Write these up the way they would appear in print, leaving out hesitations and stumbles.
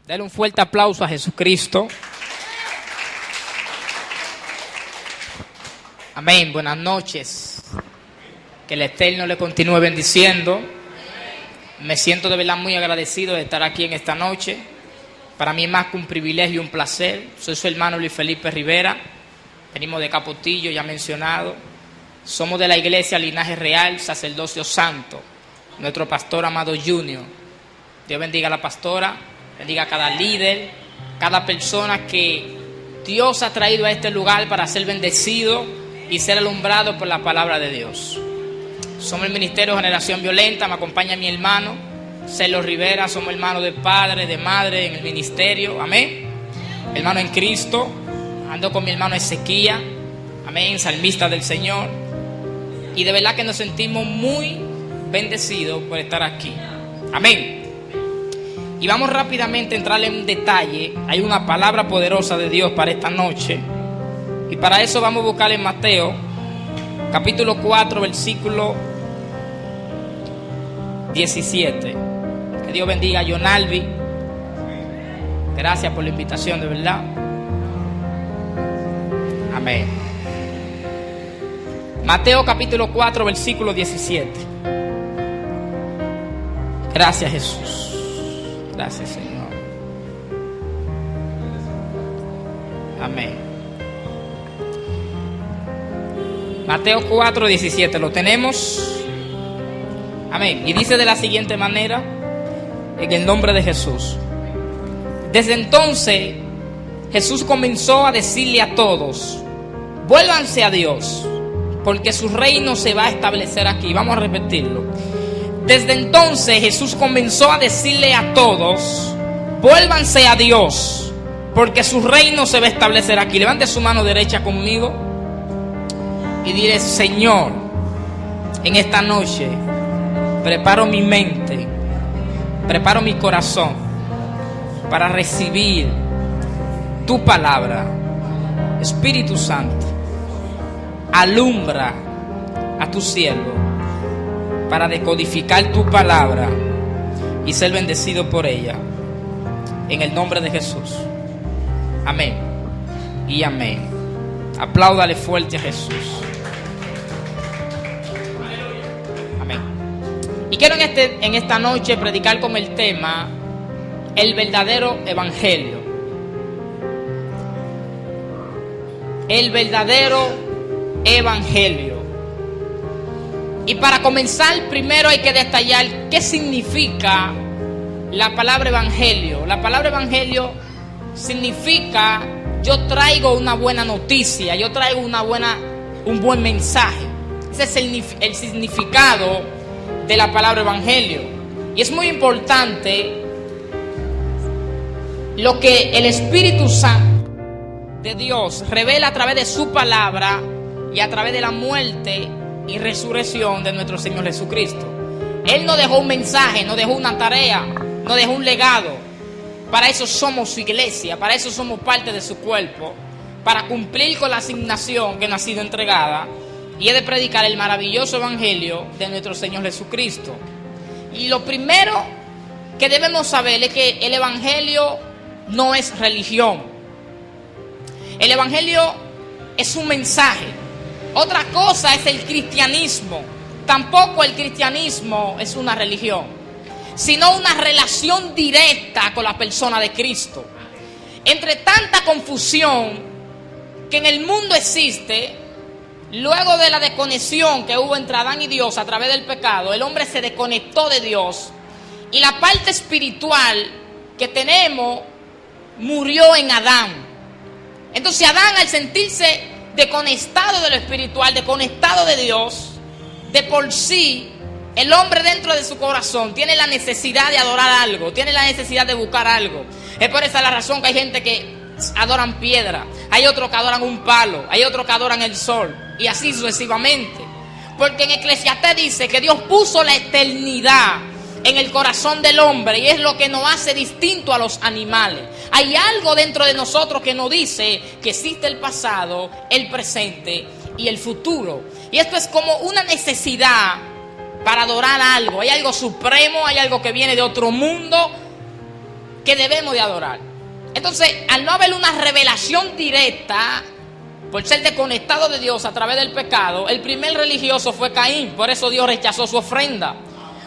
Dale un fuerte aplauso a Jesucristo. Amén. Buenas noches. Que el Eterno le continúe bendiciendo. Me siento de verdad muy agradecido de estar aquí en esta noche. Para mí es más que un privilegio y un placer. Soy su hermano Luis Felipe Rivera. Venimos de Capotillo, ya mencionado. Somos de la iglesia Linaje Real, Sacerdocio Santo. Nuestro pastor amado Junior. Dios bendiga a la pastora, bendiga a cada líder, cada persona que Dios ha traído a este lugar para ser bendecido y ser alumbrado por la palabra de Dios. Somos el Ministerio Generación Violenta, me acompaña mi hermano Celo Rivera, somos hermanos de padre, de madre en el ministerio, amén. Hermano en Cristo, ando con mi hermano Ezequiel, amén, salmista del Señor. Y de verdad que nos sentimos muy bendecidos por estar aquí, amén. Y vamos rápidamente a entrar en detalle. Hay una palabra poderosa de Dios para esta noche. Y para eso vamos a buscar en Mateo, capítulo 4, versículo 17. Que Dios bendiga a Jonalvi. Gracias por la invitación, de verdad. Amén. Mateo capítulo 4, versículo 17. Gracias, Jesús. Gracias, Señor. Amén. Mateo 4, 17. ¿Lo tenemos? Amén. Y dice de la siguiente manera, en el nombre de Jesús. Desde entonces, Jesús comenzó a decirle a todos: vuélvanse a Dios, porque su reino se va a establecer aquí. Vamos a repetirlo. Desde entonces Jesús comenzó a decirle a todos: vuélvanse a Dios, porque su reino se va a establecer aquí. Levante su mano derecha conmigo y dile: Señor, en esta noche preparo mi mente, preparo mi corazón para recibir tu palabra. Espíritu Santo, alumbra a tu siervo para decodificar tu palabra y ser bendecido por ella. En el nombre de Jesús. Amén y amén. Apláudale fuerte a Jesús. Amén. Y quiero en esta noche predicar con el tema: el verdadero evangelio. El verdadero evangelio. Y para comenzar, primero hay que detallar qué significa la palabra evangelio. La palabra evangelio significa: yo traigo una buena noticia, yo traigo un buen mensaje. Ese es el significado de la palabra evangelio. Y es muy importante lo que el Espíritu Santo de Dios revela a través de su palabra y a través de la muerte y resurrección de nuestro Señor Jesucristo. Él no dejó un mensaje, no dejó una tarea, no dejó un legado. Para eso somos su iglesia, para eso somos parte de su cuerpo, para cumplir con la asignación que nos ha sido entregada, y es de predicar el maravilloso evangelio de nuestro Señor Jesucristo. Y lo primero que debemos saber es que el evangelio no es religión. El evangelio es un mensaje. Otra cosa es el cristianismo. Tampoco el cristianismo es una religión, sino una relación directa con la persona de Cristo. Entre tanta confusión que en el mundo existe, luego de la desconexión que hubo entre Adán y Dios a través del pecado, el hombre se desconectó de Dios y la parte espiritual que tenemos murió en Adán. Entonces Adán, al sentirse desconectado de lo espiritual, desconectado de Dios, de por sí, el hombre dentro de su corazón tiene la necesidad de adorar algo, tiene la necesidad de buscar algo. Es por esa la razón que hay gente que adoran piedra, hay otros que adoran un palo, hay otros que adoran el sol, y así sucesivamente. Porque en Eclesiastés dice que Dios puso la eternidad en el corazón del hombre, y es lo que nos hace distinto a los animales. Hay algo dentro de nosotros que nos dice que existe el pasado, el presente y el futuro. Y esto es como una necesidad para adorar algo. Hay algo supremo, hay algo que viene de otro mundo, que debemos de adorar. Entonces, al no haber una revelación directa, por ser desconectado de Dios a través del pecado, el primer religioso fue Caín. Por eso Dios rechazó su ofrenda.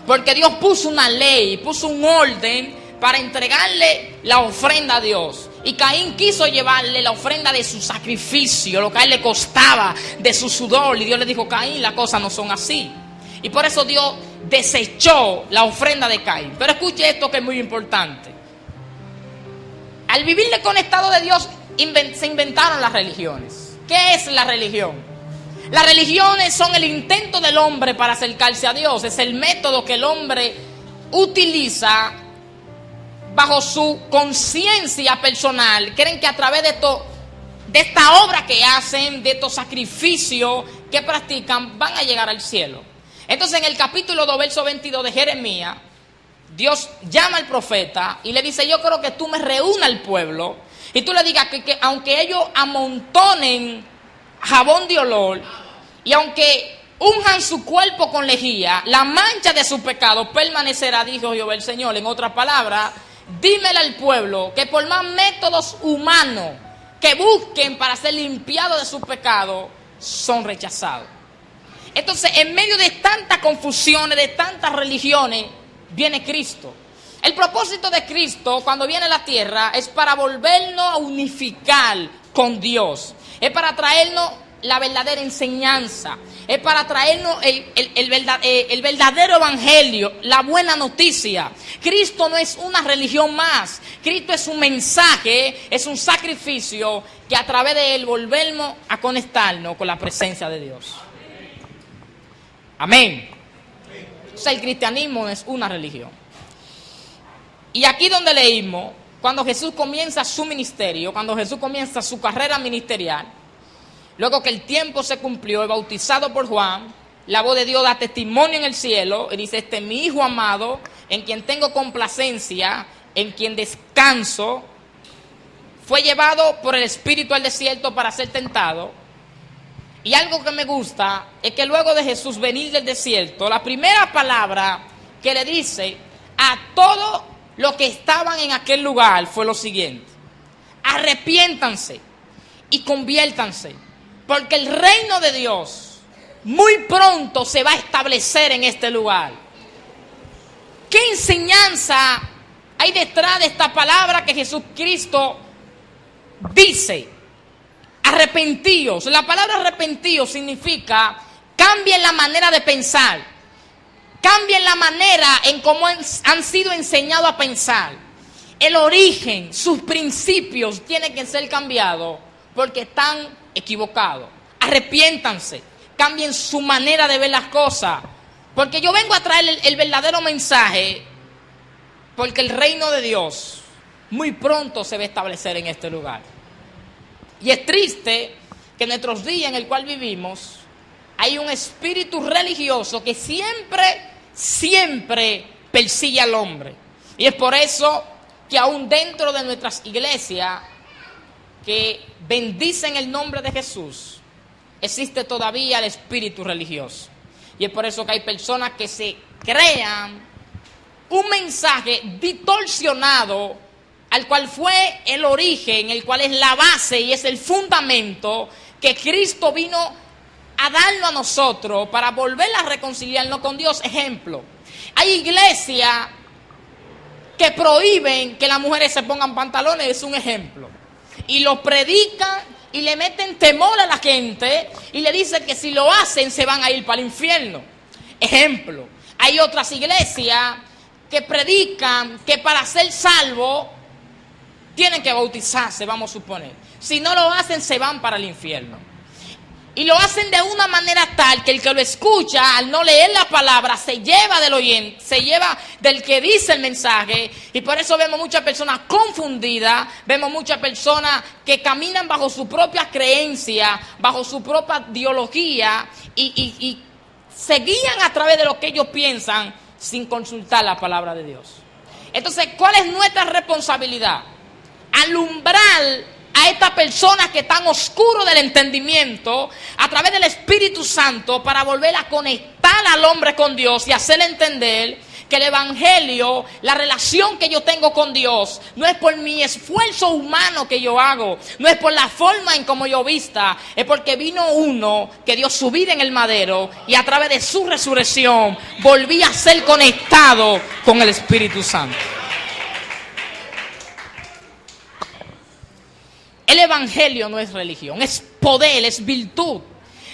Porque Dios puso una ley, puso un orden para entregarle la ofrenda a Dios. Y Caín quiso llevarle la ofrenda de su sacrificio, lo que a él le costaba, de su sudor. Y Dios le dijo: Caín, las cosas no son así. Y por eso Dios desechó la ofrenda de Caín. Pero escuche esto, que es muy importante. Al vivir desconectado de Dios, se inventaron las religiones. ¿Qué es la religión? Las religiones son el intento del hombre para acercarse a Dios. Es el método que el hombre utiliza bajo su conciencia personal. Creen que a través de esta obra que hacen, de estos sacrificios que practican, van a llegar al cielo. Entonces, en el capítulo 2, verso 22 de Jeremías, Dios llama al profeta y le dice: yo creo que tú me reúnas al pueblo y tú le digas que aunque ellos amontonen jabón de olor y aunque unjan su cuerpo con lejía, la mancha de su pecado permanecerá, dijo Jehová el Señor. En otras palabras, dímele al pueblo que por más métodos humanos que busquen para ser limpiados de su pecado, son rechazados. Entonces, en medio de tantas confusiones, de tantas religiones, viene Cristo. El propósito de Cristo cuando viene a la tierra es para volvernos a unificar con Dios. Es para traernos la verdadera enseñanza. Es para traernos el verdadero evangelio, la buena noticia. Cristo no es una religión más. Cristo es un mensaje, es un sacrificio que a través de él volvemos a conectarnos con la presencia de Dios. Amén. O sea, el cristianismo no es una religión. Y aquí donde leímos, cuando Jesús comienza su ministerio, cuando Jesús comienza su carrera ministerial, luego que el tiempo se cumplió, es bautizado por Juan, la voz de Dios da testimonio en el cielo y dice: este es mi Hijo amado, en quien tengo complacencia, en quien descanso. Fue llevado por el Espíritu al desierto para ser tentado. Y algo que me gusta es que luego de Jesús venir del desierto, la primera palabra que le dice a todos los que estaban en aquel lugar fue lo siguiente: arrepiéntanse y conviértanse, porque el reino de Dios muy pronto se va a establecer en este lugar. ¿Qué enseñanza hay detrás de esta palabra que Jesucristo dice? Arrepentíos. La palabra arrepentíos significa cambien la manera de pensar, cambien la manera en cómo han sido enseñados a pensar. El origen, sus principios tienen que ser cambiados porque están equivocados. Arrepiéntanse, cambien su manera de ver las cosas, porque yo vengo a traer el verdadero mensaje, porque el reino de Dios muy pronto se va a establecer en este lugar. Y es triste que en nuestros días en el cual vivimos hay un espíritu religioso que siempre persigue al hombre. Y es por eso que aún dentro de nuestras iglesias que bendicen el nombre de Jesús, existe todavía el espíritu religioso. Y es por eso que hay personas que se crean un mensaje distorsionado, al cual fue el origen, el cual es la base y es el fundamento que Cristo vino a darnos a nosotros para volver a reconciliarnos con Dios. Ejemplo, hay iglesias que prohíben que las mujeres se pongan pantalones, es un ejemplo, y lo predican y le meten temor a la gente y le dicen que si lo hacen se van a ir para el infierno. Ejemplo, hay otras iglesias que predican que para ser salvo tienen que bautizarse, vamos a suponer. Si no lo hacen, se van para el infierno. Y lo hacen de una manera tal que el que lo escucha, al no leer la palabra, se lleva del oyente, se lleva del que dice el mensaje. Y por eso vemos muchas personas confundidas, vemos muchas personas que caminan bajo su propia creencia, bajo su propia ideología y se guían a través de lo que ellos piensan sin consultar la palabra de Dios. Entonces, ¿cuál es nuestra responsabilidad? Alumbrar a estas personas que están oscuros del entendimiento a través del Espíritu Santo para volver a conectar al hombre con Dios y hacerle entender que el evangelio, la relación que yo tengo con Dios, no es por mi esfuerzo humano que yo hago, no es por la forma en como yo vista, es porque vino uno que dio su vida en el madero y a través de su resurrección volví a ser conectado con el Espíritu Santo. El evangelio no es religión, es poder, es virtud.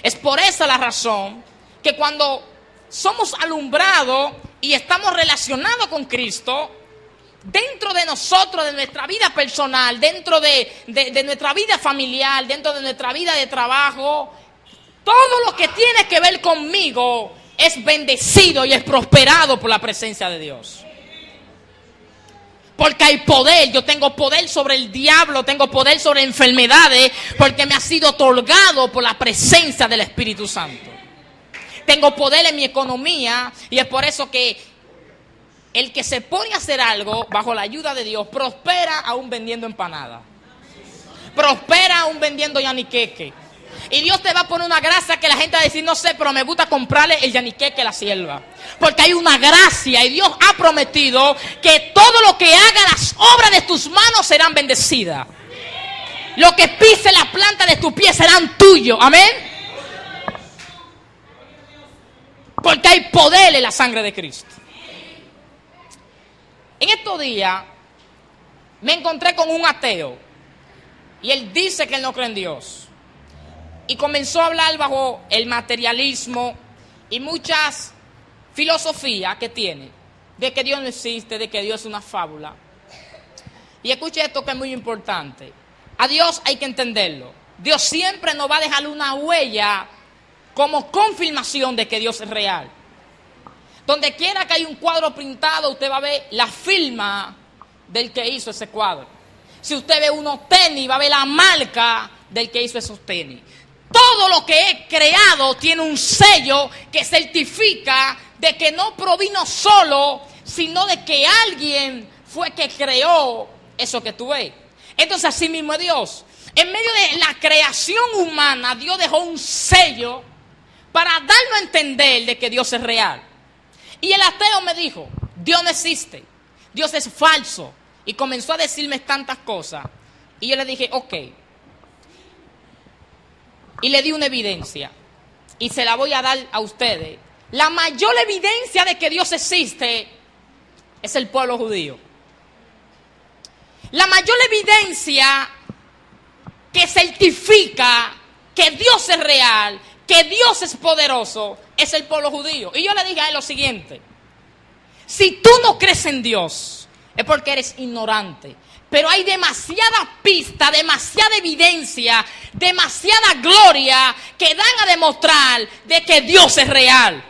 Es por esa la razón que cuando somos alumbrados y estamos relacionados con Cristo, dentro de nosotros, de nuestra vida personal, dentro de nuestra vida familiar, dentro de nuestra vida de trabajo, todo lo que tiene que ver conmigo es bendecido y es prosperado por la presencia de Dios. Porque hay poder, yo tengo poder sobre el diablo, tengo poder sobre enfermedades, porque me ha sido otorgado por la presencia del Espíritu Santo. Tengo poder en mi economía y es por eso que el que se pone a hacer algo bajo la ayuda de Dios prospera aún vendiendo empanadas. Prospera aún vendiendo yaniqueque. Y Dios te va a poner una gracia que la gente va a decir, no sé, pero me gusta comprarle el yaniqueque a la sierva. Porque hay una gracia y Dios ha prometido que todo lo que haga las obras de tus manos serán bendecidas. Lo que pise la planta de tus pies serán tuyos. Amén. Porque hay poder en la sangre de Cristo. En estos días me encontré con un ateo. Y él dice que él no cree en Dios. Y comenzó a hablar bajo el materialismo y muchas filosofías que tiene. De que Dios no existe, de que Dios es una fábula. Y escuche esto que es muy importante. A Dios hay que entenderlo. Dios siempre nos va a dejar una huella como confirmación de que Dios es real. Donde quiera que haya un cuadro pintado, usted va a ver la firma del que hizo ese cuadro. Si usted ve unos tenis, va a ver la marca del que hizo esos tenis. Todo lo que he creado tiene un sello que certifica de que no provino solo, sino de que alguien fue que creó eso que tú ves. Entonces así mismo es Dios. En medio de la creación humana, Dios dejó un sello para darnos a entender de que Dios es real. Y el ateo me dijo, Dios no existe, Dios es falso. Y comenzó a decirme tantas cosas. Y yo le dije, ok. Y le di una evidencia. Y se la voy a dar a ustedes. La mayor evidencia de que Dios existe es el pueblo judío. La mayor evidencia que certifica que Dios es real, que Dios es poderoso, es el pueblo judío. Y yo le dije a él lo siguiente. Si tú no crees en Dios, es porque eres ignorante. Pero hay demasiada pista, demasiada evidencia, demasiada gloria que dan a demostrar de que Dios es real.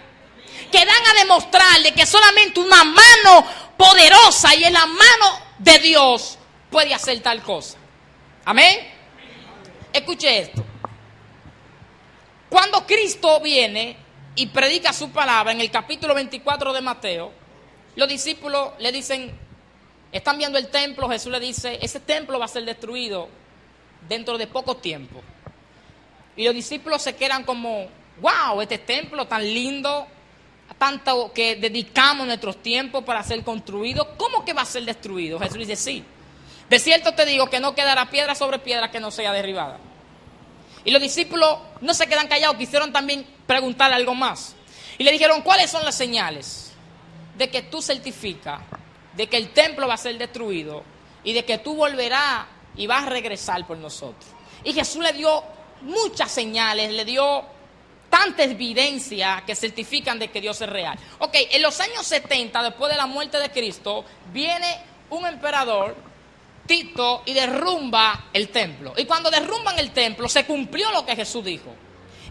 Que dan a demostrar de que solamente una mano poderosa y en la mano de Dios puede hacer tal cosa. Amén. Escuche esto. Cuando Cristo viene y predica su palabra en el capítulo 24 de Mateo, los discípulos le dicen, están viendo el templo, Jesús le dice, ese templo va a ser destruido dentro de poco tiempo. Y los discípulos se quedan como, wow, este templo tan lindo, tanto que dedicamos nuestros tiempos para ser construido, ¿cómo que va a ser destruido? Jesús dice, sí. De cierto te digo que no quedará piedra sobre piedra que no sea derribada. Y los discípulos no se quedan callados, quisieron también preguntar algo más. Y le dijeron, ¿cuáles son las señales de que tú certificas de que el templo va a ser destruido y de que tú volverás y vas a regresar por nosotros? Y Jesús le dio muchas señales, le dio tantas evidencias que certifican de que Dios es real. Ok, en los años 70, después de la muerte de Cristo, viene un emperador, Tito, y derrumba el templo. Y cuando derrumban el templo, se cumplió lo que Jesús dijo.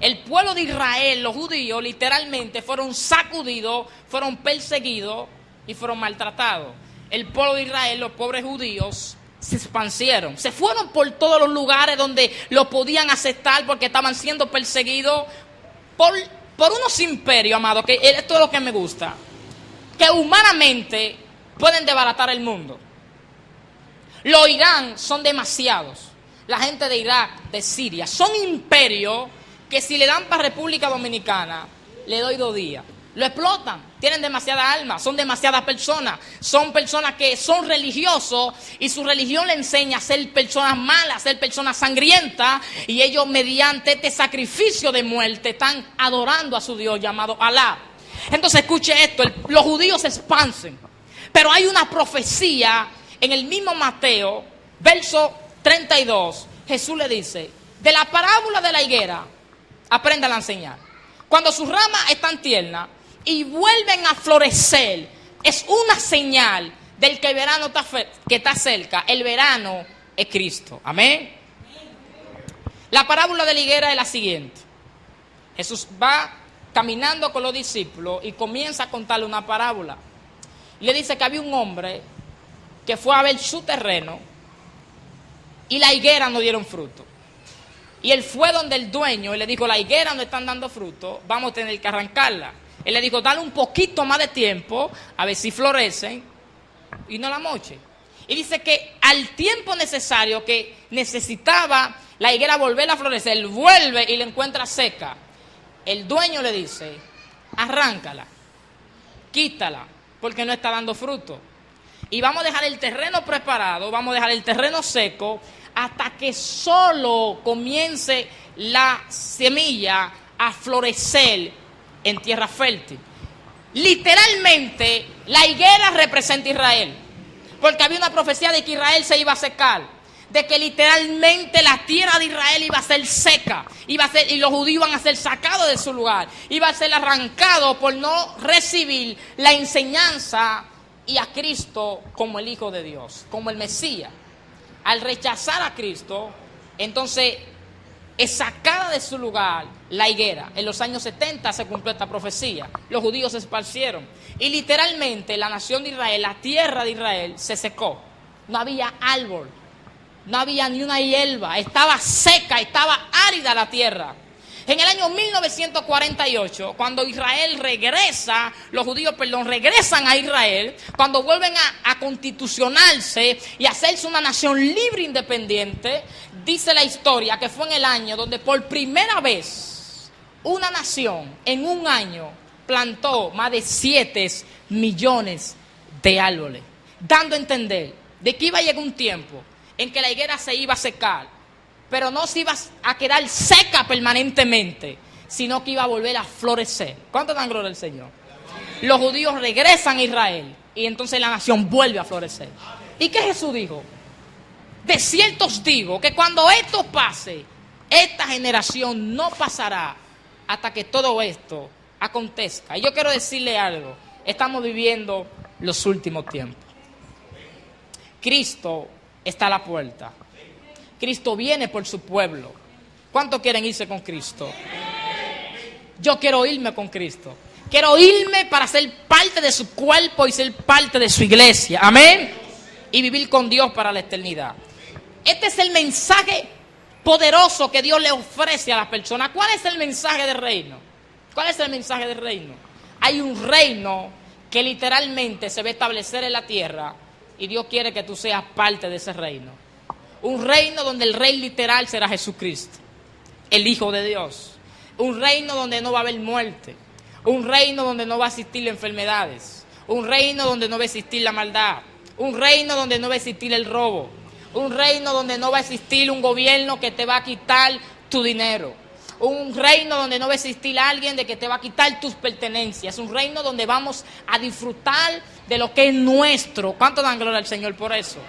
El pueblo de Israel, los judíos, literalmente fueron sacudidos, fueron perseguidos y fueron maltratados. El pueblo de Israel, los pobres judíos, se expandieron. Se fueron por todos los lugares donde lo podían aceptar porque estaban siendo perseguidos por unos imperios, amados, que esto es lo que me gusta, que humanamente pueden desbaratar el mundo. Los Irán son demasiados. La gente de Irak, de Siria, son imperios que si le dan para República Dominicana, le doy 2 días. Lo explotan, tienen demasiada alma, son demasiadas personas. Son personas que son religiosos y su religión le enseña a ser personas malas, a ser personas sangrientas. Y ellos mediante este sacrificio de muerte están adorando a su Dios llamado Alá. Entonces escuche esto, los judíos se espantan. Pero hay una profecía en el mismo Mateo, verso 32. Jesús le dice, de la parábola de la higuera, aprendan a enseñar. Cuando sus ramas están tiernas y vuelven a florecer, es una señal del que el verano está cerca. El verano es Cristo. Amén. La parábola de la higuera es la siguiente. Jesús va caminando con los discípulos y comienza a contarle una parábola. Le dice que había un hombre que fue a ver su terreno y la higuera no dieron fruto. Y él fue donde el dueño y le dijo, la higuera no están dando fruto, vamos a tener que arrancarla. Él le dijo, dale un poquito más de tiempo, a ver si florecen, y no la moche. Y dice que al tiempo necesario que necesitaba la higuera volver a florecer, él vuelve y la encuentra seca. El dueño le dice, arráncala, quítala, porque no está dando fruto. Y vamos a dejar el terreno preparado, vamos a dejar el terreno seco, hasta que solo comience la semilla a florecer en tierra fértil. Literalmente, la higuera representa a Israel, porque había una profecía de que Israel se iba a secar, de que literalmente la tierra de Israel iba a ser seca, y los judíos iban a ser sacados de su lugar, iba a ser arrancado por no recibir la enseñanza y a Cristo como el Hijo de Dios, como el Mesías. Al rechazar a Cristo, entonces es sacada de su lugar la higuera. En los años 70 se cumplió esta profecía. Los judíos se esparcieron. Y literalmente la nación de Israel, la tierra de Israel, se secó. No había árbol, no había ni una hierba. Estaba seca, estaba árida la tierra. En el año 1948, cuando Israel regresa, los judíos, regresan a Israel, cuando vuelven a constitucionarse y hacerse una nación libre e independiente, dice la historia que fue en el año donde por primera vez una nación en un año plantó más de 7 millones de árboles, dando a entender de que iba a llegar un tiempo en que la higuera se iba a secar, pero no se iba a quedar seca permanentemente, sino que iba a volver a florecer. ¿Cuánto dan gloria al Señor? Los judíos regresan a Israel y entonces la nación vuelve a florecer. ¿Y qué Jesús dijo? De cierto os digo que cuando esto pase, esta generación no pasará hasta que todo esto acontezca. Y yo quiero decirle algo, estamos viviendo los últimos tiempos. Cristo está a la puerta. Cristo viene por su pueblo. ¿Cuántos quieren irse con Cristo? Yo quiero irme con Cristo. Quiero irme para ser parte de su cuerpo y ser parte de su iglesia. Amén. Y vivir con Dios para la eternidad. Este es el mensaje poderoso que Dios le ofrece a las personas. ¿Cuál es el mensaje del reino? ¿Cuál es el mensaje del reino? Hay un reino que literalmente se va a establecer en la tierra y Dios quiere que tú seas parte de ese reino. Un reino donde el rey literal será Jesucristo, el Hijo de Dios. Un reino donde no va a haber muerte. Un reino donde no va a existir enfermedades. Un reino donde no va a existir la maldad. Un reino donde no va a existir el robo. Un reino donde no va a existir un gobierno que te va a quitar tu dinero. Un reino donde no va a existir alguien de que te va a quitar tus pertenencias. Un reino donde vamos a disfrutar de lo que es nuestro. ¿Cuánto dan gloria al Señor por eso?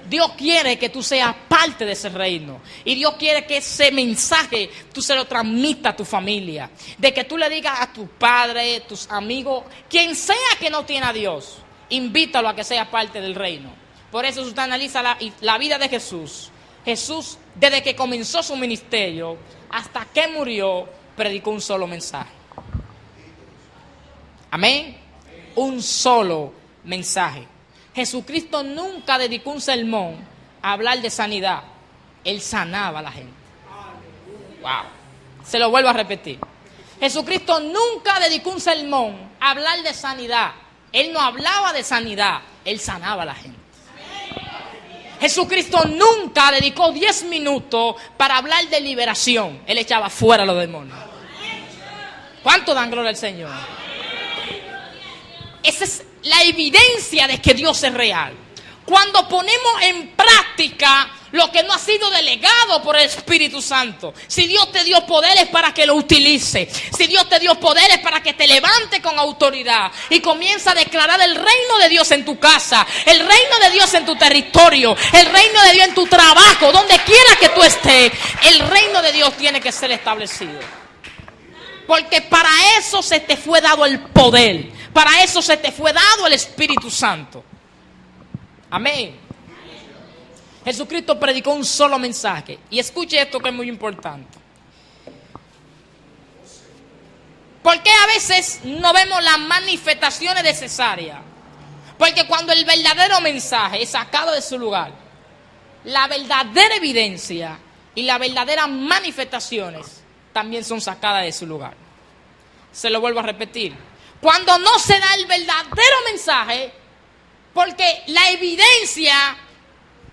Dios quiere que tú seas parte de ese reino. Y Dios quiere que ese mensaje tú se lo transmitas a tu familia. De que tú le digas a tu padre, tus amigos, quien sea que no tiene a Dios, invítalo a que sea parte del reino. Por eso usted analiza la vida de Jesús. Jesús, desde que comenzó su ministerio hasta que murió, predicó un solo mensaje. Amén. Un solo mensaje. Jesucristo nunca dedicó un sermón a hablar de sanidad. Él sanaba a la gente. Wow. Se lo vuelvo a repetir. Jesucristo nunca dedicó un sermón a hablar de sanidad. Él no hablaba de sanidad. Él sanaba a la gente. Jesucristo nunca dedicó 10 minutos para hablar de liberación. Él echaba fuera a los demonios. ¿Cuánto dan gloria al Señor? esa es la evidencia de que Dios es real. Cuando ponemos en práctica lo que no ha sido delegado por el Espíritu Santo. Si Dios te dio poderes para que lo utilice. Si Dios te dio poderes para que te levante con autoridad y comienza a declarar el reino de Dios en tu casa, el reino de Dios en tu territorio, el reino de Dios en tu trabajo, donde quiera que tú estés, el reino de Dios tiene que ser establecido. Porque para eso se te fue dado el poder, para eso se te fue dado el Espíritu Santo. Amén. Jesucristo predicó un solo mensaje. Y escuche esto que es muy importante. ¿Por qué a veces no vemos las manifestaciones necesarias? Porque cuando el verdadero mensaje es sacado de su lugar, la verdadera evidencia y las verdaderas manifestaciones también son sacadas de su lugar. Se lo vuelvo a repetir. Cuando no se da el verdadero mensaje, porque la evidencia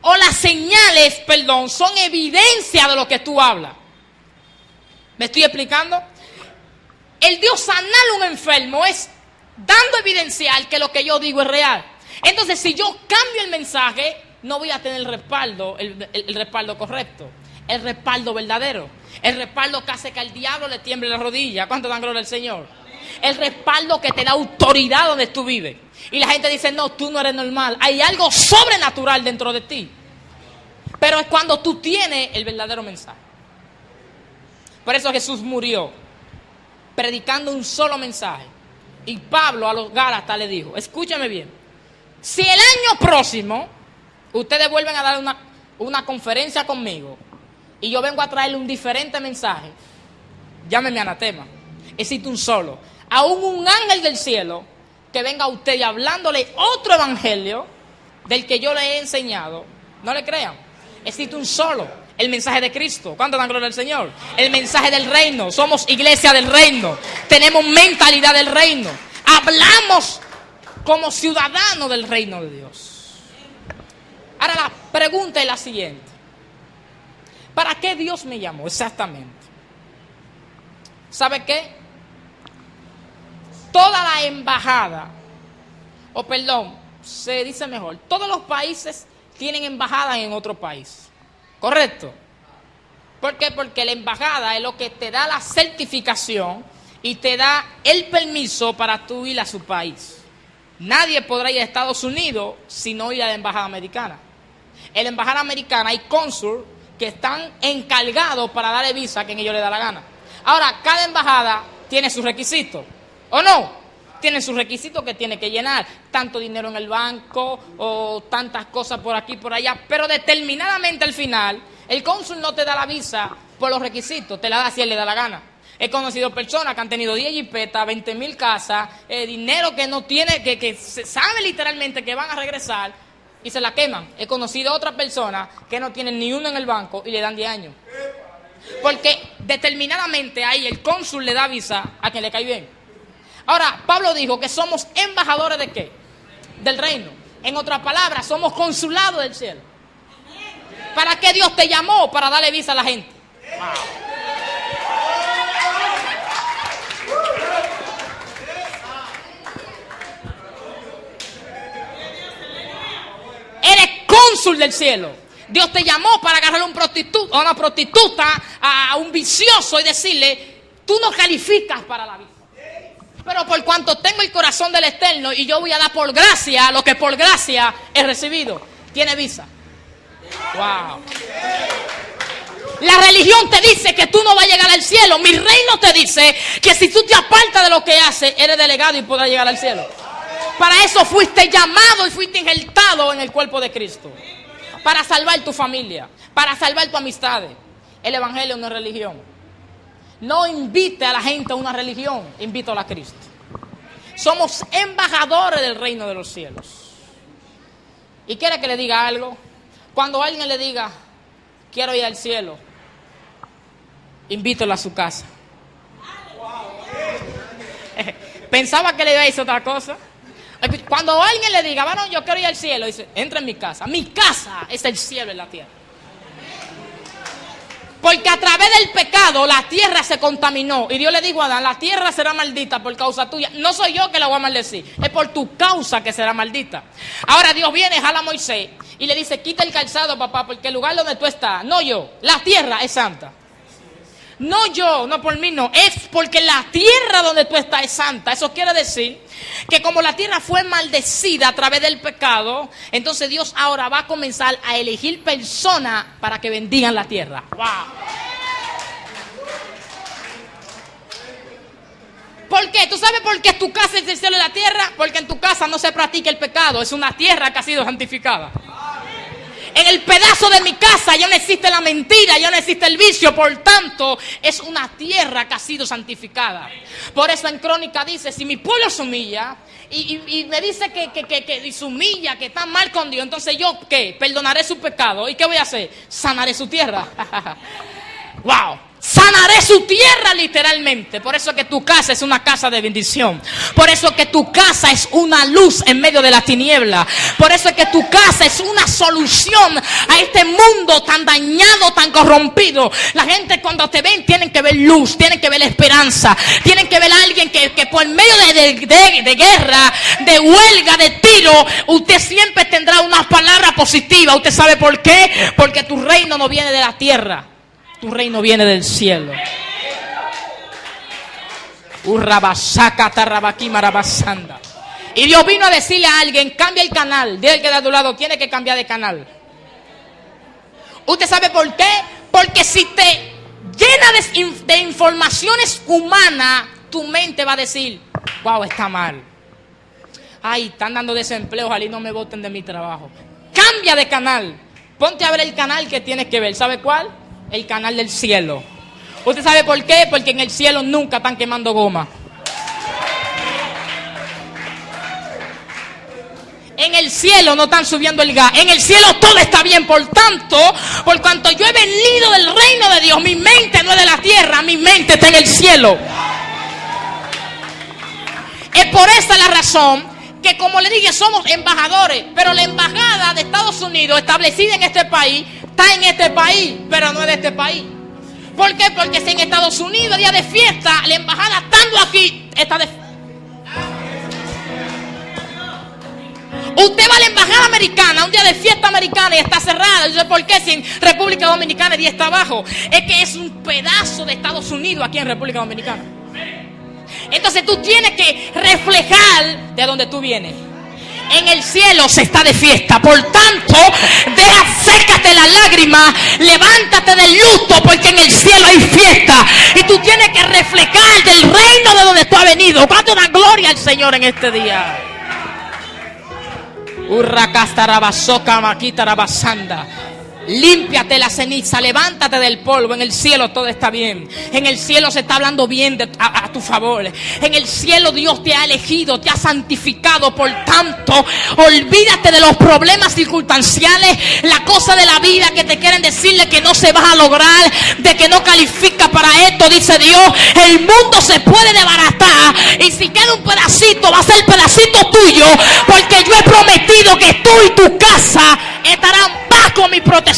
o las señales, son evidencia de lo que tú hablas. ¿Me estoy explicando? El Dios sanar a un enfermo es dando evidencial que lo que yo digo es real. Entonces, si yo cambio el mensaje, no voy a tener el respaldo correcto, el respaldo verdadero, el respaldo que hace que al diablo le tiemble la rodilla. ¿Cuánto dan gloria al Señor? El respaldo que te da autoridad donde tú vives. Y la gente dice, no, tú no eres normal. Hay algo sobrenatural dentro de ti. Pero es cuando tú tienes el verdadero mensaje. Por eso Jesús murió predicando un solo mensaje. Y Pablo a los Gálatas le dijo, escúchame bien, si el año próximo ustedes vuelven a dar una conferencia conmigo y yo vengo a traerle un diferente mensaje, llámeme anatema. Existe un solo. Aún un ángel del cielo que venga a usted y hablándole otro evangelio del que yo le he enseñado, no le crean. Existe un solo, el mensaje de Cristo. ¿Cuánto dan gloria al Señor? El mensaje del reino. Somos iglesia del reino. Tenemos mentalidad del reino. Hablamos como ciudadanos del reino de Dios. Ahora la pregunta es la siguiente. ¿Para qué Dios me llamó exactamente? ¿Sabe qué? Toda la embajada, se dice mejor, todos los países tienen embajada en otro país, ¿correcto? ¿Por qué? Porque la embajada es lo que te da la certificación y te da el permiso para tú ir a su país. Nadie podrá ir a Estados Unidos si no ir a la embajada americana. En la embajada americana hay cónsul que están encargados para darle visa a quien ellos les da la gana. Ahora, cada embajada tiene sus requisitos, ¿o no? Tienen sus requisitos que tiene que llenar, tanto dinero en el banco o tantas cosas por aquí y por allá, pero determinadamente al final, el cónsul no te da la visa por los requisitos, te la da si él le da la gana. He conocido personas que han tenido 10 jipetas, 20,000 casas, dinero que no tiene, que se sabe literalmente que van a regresar y se la queman. He conocido otras personas que no tienen ni uno en el banco y le dan 10 años. Porque determinadamente ahí el cónsul le da visa a quien le cae bien. Ahora, Pablo dijo que somos embajadores ¿de qué? Del reino. En otras palabras, somos consulados del cielo. ¿Para qué Dios te llamó? Para darle visa a la gente. Wow. Eres cónsul del cielo. Dios te llamó para agarrar a un prostituto, a una prostituta, a un vicioso y decirle, tú no calificas para la visa. Pero por cuanto tengo el corazón del Eterno y yo voy a dar por gracia lo que por gracia he recibido, tiene visa. Wow. La religión te dice que tú no vas a llegar al cielo. Mi reino te dice que si tú te apartas de lo que haces, eres delegado y podrás llegar al cielo. Para eso fuiste llamado y fuiste injertado en el cuerpo de Cristo. Para salvar tu familia, para salvar tus amistades. El evangelio no es religión. No invite a la gente a una religión, invítala a Cristo. Somos embajadores del reino de los cielos. ¿Y quiere que le diga algo? Cuando alguien le diga, quiero ir al cielo, invítalo a su casa. Pensaba que le iba a decir otra cosa. Cuando alguien le diga, varón, yo quiero ir al cielo, dice, entra en mi casa. Mi casa es el cielo en la tierra. Porque a través del pecado la tierra se contaminó. Y Dios le dijo a Adán, la tierra será maldita por causa tuya. No soy yo que la voy a maldecir, es por tu causa que será maldita. Ahora Dios viene, jala a Moisés y le dice, quita el calzado, papá, porque el lugar donde tú estás, no yo, la tierra es santa. No yo, no por mí no, es porque la tierra donde tú estás es santa. Eso quiere decir que como la tierra fue maldecida a través del pecado, entonces Dios ahora va a comenzar a elegir personas para que bendigan la tierra. ¡Wow! ¿Por qué? ¿Tú sabes por qué tu casa es el cielo y la tierra? Porque en tu casa no se practica el pecado, es una tierra que ha sido santificada. En el pedazo de mi casa ya no existe la mentira, ya no existe el vicio, por tanto, es una tierra que ha sido santificada. Por eso en Crónica dice, si mi pueblo se humilla, y me dice que se humilla, que está mal con Dios, entonces yo, ¿qué? Perdonaré su pecado. ¿Y qué voy a hacer? Sanaré su tierra. ¡Wow! Sanaré su tierra literalmente. Por eso que tu casa es una casa de bendición. Por eso que tu casa es una luz en medio de la tiniebla. Por eso que tu casa es una solución a este mundo tan dañado, tan corrompido. La gente cuando te ven tienen que ver luz, tienen que ver esperanza, tienen que ver a alguien que por medio de guerra, de huelga, de tiro, usted siempre tendrá una palabra positiva. ¿Usted sabe por qué? Porque tu reino no viene de la tierra. Tu reino viene del cielo. Y Dios vino a decirle a alguien, cambia el canal. Dile que de a tu lado, tiene que cambiar de canal. ¿Usted sabe por qué? Porque si te llena de informaciones humanas, tu mente va a decir, wow, está mal. Ay, están dando desempleo, ojalá y no me boten de mi trabajo. Cambia de canal. Ponte a ver el canal que tienes que ver. ¿Sabe cuál? El canal del cielo. ¿Usted sabe por qué? Porque en el cielo nunca están quemando goma. En el cielo no están subiendo el gas. En el cielo todo está bien. Por tanto, por cuanto yo he venido del reino de Dios, mi mente no es de la tierra, mi mente está en el cielo. Es por esa la razón que, como le dije, somos embajadores. Pero la embajada de Estados Unidos establecida en este país está en este país, pero no es de este país. ¿Por qué? Porque si en Estados Unidos día de fiesta, la embajada estando aquí está de fiesta. Usted va a la embajada americana un día de fiesta americana y está cerrada. Yo sé por qué, si en República Dominicana el día está abajo. Es que es un pedazo de Estados Unidos aquí en República Dominicana. Entonces tú tienes que reflejar de donde tú vienes. En el cielo se está de fiesta. Por tanto, sécate la lágrima, levántate del luto, porque en el cielo hay fiesta. Y tú tienes que reflejar del reino de donde tú has venido. ¿Cuánto da gloria al Señor en este día? Límpiate la ceniza, levántate del polvo. En el cielo todo está bien. En el cielo se está hablando bien a tu favor. En el cielo Dios te ha elegido, te ha santificado. Por tanto, olvídate de los problemas circunstanciales, la cosa de la vida que te quieren decirle que no se va a lograr, de que no califica para esto. Dice Dios, el mundo se puede desbaratar y si queda un pedacito va a ser pedacito tuyo, porque yo he prometido que tú y tu casa estarán bajo mi protección.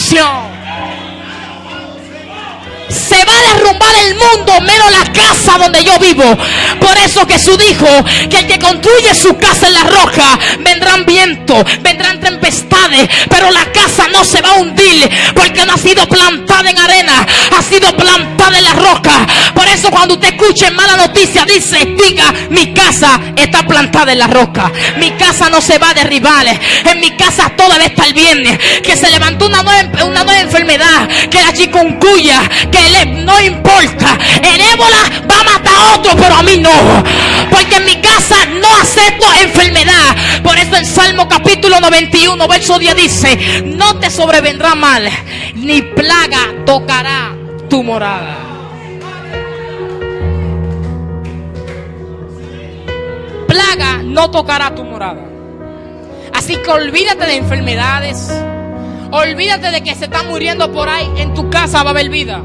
Se va a derrumbar el mundo menos la casa donde yo vivo. Por eso Jesús dijo que el que construye su casa en la roca, vendrán vientos, vendrán tempestades, pero la casa no se va a hundir, porque no ha sido plantada en arena, ha sido plantada en la roca. Por eso cuando usted escuche mala noticia, diga, mi casa está plantada en la roca, mi casa no se va a derribar, en mi casa todo debe estar bien. Que se levantó una nueva enfermedad, que la chikungunya, que no importa, el ébola va a matar a otro, pero a mí no, porque en mi casa no acepto enfermedad. Por eso en Salmo capítulo 91 verso 10 dice, no te sobrevendrá mal, ni plaga tocará tu morada. Plaga no tocará tu morada. Así que olvídate de enfermedades, olvídate de que se están muriendo por ahí. En tu casa va a haber vida.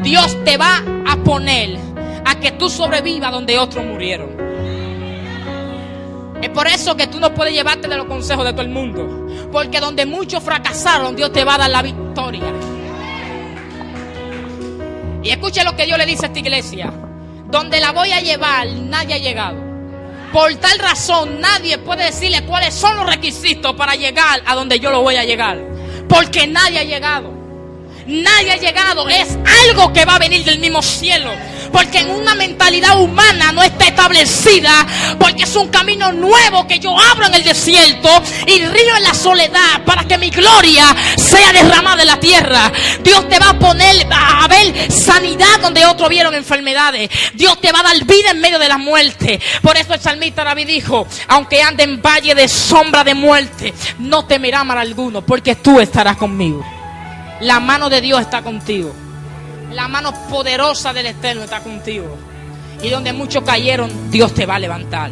Dios te va a poner a que tú sobrevivas donde otros murieron. Es por eso que tú no puedes llevarte de los consejos de todo el mundo. Porque donde muchos fracasaron, Dios te va a dar la victoria. Y escuche lo que Dios le dice a esta iglesia. Donde la voy a llevar, nadie ha llegado. Por tal razón, nadie puede decirle cuáles son los requisitos para llegar a donde yo lo voy a llegar. Porque nadie ha llegado. Nadie ha llegado. Es algo que va a venir del mismo cielo. Porque en una mentalidad humana no está establecida. Porque es un camino nuevo que yo abro en el desierto y río en la soledad para que mi gloria sea derramada en la tierra. Dios te va a poner a ver sanidad donde otros vieron enfermedades. Dios te va a dar vida en medio de la muerte. Por eso el salmista David dijo: aunque ande en valle de sombra de muerte, no temerá mal alguno, porque tú estarás conmigo. La mano de Dios está contigo. La mano poderosa del Eterno está contigo. Y donde muchos cayeron, Dios te va a levantar.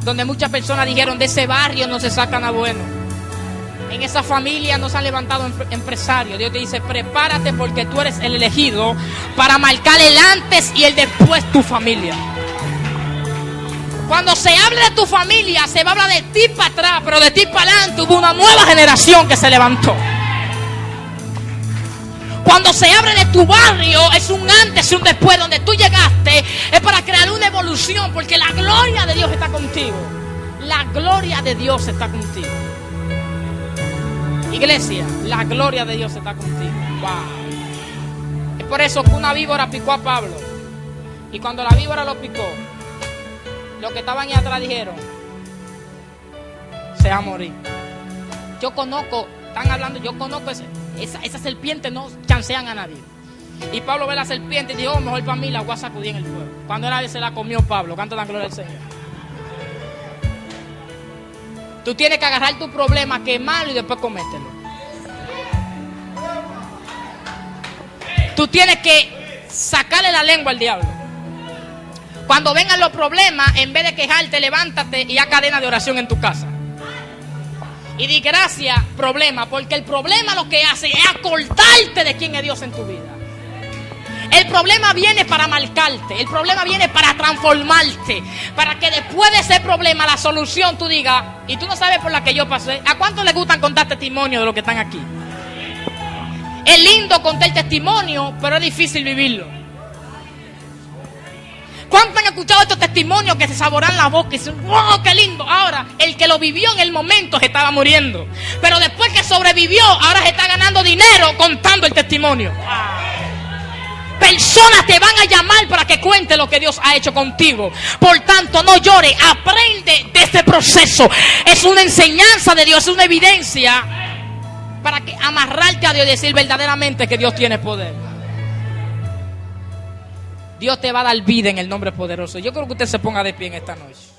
Donde muchas personas dijeron: de ese barrio no se sacan a bueno, en esa familia no se han levantado empresarios. Dios te dice: prepárate, porque tú eres el elegido para marcar el antes y el después tu familia. Cuando se hable de tu familia, se va a hablar de ti para atrás, pero de ti para adelante hubo una nueva generación que se levantó. Cuando se abre de tu barrio, es un antes y un después. Donde tú llegaste es para crear una evolución, porque la gloria de Dios está contigo. La gloria de Dios está contigo. Iglesia, la gloria de Dios está contigo. Wow. Es por eso que una víbora picó a Pablo. Y cuando la víbora lo picó, los que estaban ahí atrás dijeron: se va a morir. Yo conozco, están hablando, yo conozco esa serpiente, no chancean a nadie. Y Pablo ve la serpiente y dijo: oh, mejor para mí la voy a sacudir en el fuego. Cuando nadie se la comió Pablo, canta la gloria del Señor. Tú tienes que agarrar tu problema, quemarlo y después comértelo. Tú tienes que sacarle la lengua al diablo. Cuando vengan los problemas, en vez de quejarte, levántate y haz cadena de oración en tu casa. Y di gracias, problema, porque el problema lo que hace es acortarte de quién es Dios en tu vida. El problema viene para marcarte, el problema viene para transformarte, para que después de ese problema, la solución, tú digas: y tú no sabes por la que yo pasé. ¿A cuántos les gustan contar testimonio de los que están aquí? Es lindo contar el testimonio, pero es difícil vivirlo. ¿Cuántos han escuchado estos testimonios que se saborean la boca y dicen: wow, qué lindo? Ahora, el que lo vivió en el momento se estaba muriendo, pero después que sobrevivió, ahora se está ganando dinero contando el testimonio. Personas te van a llamar para que cuentes lo que Dios ha hecho contigo. Por tanto, no llores, aprende de este proceso. Es una enseñanza de Dios, es una evidencia para que amarrarte a Dios y decir verdaderamente que Dios tiene poder. Dios te va a dar vida en el nombre poderoso. Yo creo que usted se ponga de pie en esta noche.